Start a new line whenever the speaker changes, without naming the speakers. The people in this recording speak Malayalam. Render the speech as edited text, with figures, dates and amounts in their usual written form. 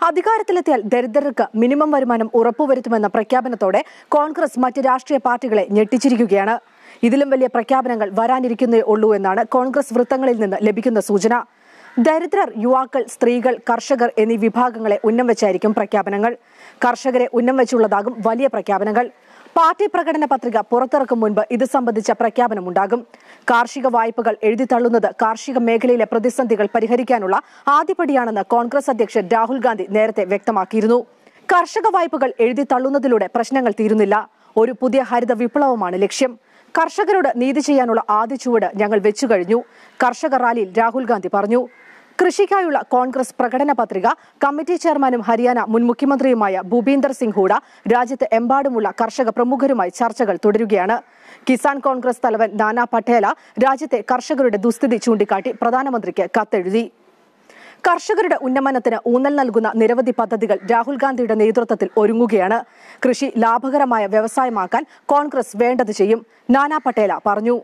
അധികാരത്തിലെത്തിയാൽ ദരിദ്രർക്ക് മിനിമം വരുമാനം ഉറപ്പുവരുത്തുമെന്ന പ്രഖ്യാപനത്തോടെ കോൺഗ്രസ് മറ്റ് രാഷ്ട്രീയ പാർട്ടികളെ ഞെട്ടിച്ചിരിക്കുകയാണ്. ഇതിലും വലിയ പ്രഖ്യാപനങ്ങൾ വരാനിരിക്കുന്നേ ഉള്ളൂ എന്നാണ് കോൺഗ്രസ് വൃത്തങ്ങളിൽ നിന്ന് ലഭിക്കുന്ന സൂചന. ദരിദ്രർ, യുവാക്കൾ, സ്ത്രീകൾ, കർഷകർ എന്നീ വിഭാഗങ്ങളെ ഉന്നം വെച്ചായിരിക്കും പ്രഖ്യാപനങ്ങൾ. കർഷകരെ ഉന്നം വെച്ചുള്ളതാകും വലിയ പ്രഖ്യാപനങ്ങൾ. പാർട്ടി പ്രകടന പത്രിക പുറത്തിറക്കും മുൻപ് ഇത് സംബന്ധിച്ച പ്രഖ്യാപനമുണ്ടാകും. കാർഷിക വായ്പകൾ എഴുതിത്തള്ളുന്നത് കാർഷിക മേഖലയിലെ പ്രതിസന്ധികൾ പരിഹരിക്കാനുള്ള ആദ്യപടിയാണെന്ന് കോൺഗ്രസ് അധ്യക്ഷൻ രാഹുൽ ഗാന്ധി നേരത്തെ വ്യക്തമാക്കിയിരുന്നു. കർഷക വായ്പകൾ എഴുതിത്തള്ളുന്നതിലൂടെ പ്രശ്നങ്ങൾ തീരുന്നില്ല. ഒരു പുതിയ ഹരിത വിപ്ലവമാണ് ലക്ഷ്യം. കർഷകരോട് നീതി ചെയ്യാനുള്ള ആദ്യ ചുവട് ഞങ്ങൾ വെച്ചുകഴിഞ്ഞു, കർഷക റാലിയിൽ രാഹുൽ ഗാന്ധി പറഞ്ഞു. കൃഷിക്കായുള്ള കോൺഗ്രസ് പ്രകടന പത്രിക കമ്മിറ്റി ചെയർമാനും ഹരിയാന മുൻ മുഖ്യമന്ത്രിയുമായ ഭൂപീന്ദർ സിംഗ് ഹൂഡ രാജ്യത്ത് എമ്പാടുമുള്ള കർഷക പ്രമുഖരുമായി ചർച്ചകൾ തുടരുകയാണ്. കിസാൻ കോൺഗ്രസ് തലവൻ നാനാ പട്ടേല രാജ്യത്തെ കർഷകരുടെ ദുസ്ഥിതി ചൂണ്ടിക്കാട്ടി പ്രധാനമന്ത്രിക്ക് കത്തെഴുതി. കർഷകരുടെ ഉന്നമനത്തിന് ഊന്നൽ നൽകുന്ന നിരവധി പദ്ധതികൾ രാഹുൽ ഗാന്ധിയുടെ നേതൃത്വത്തിൽ ഒരുങ്ങുകയാണ്. കൃഷി ലാഭകരമായ വ്യവസായമാക്കാൻ കോൺഗ്രസ് വേണ്ടത് ചെയ്യും, നാനാ പട്ടേല പറഞ്ഞു.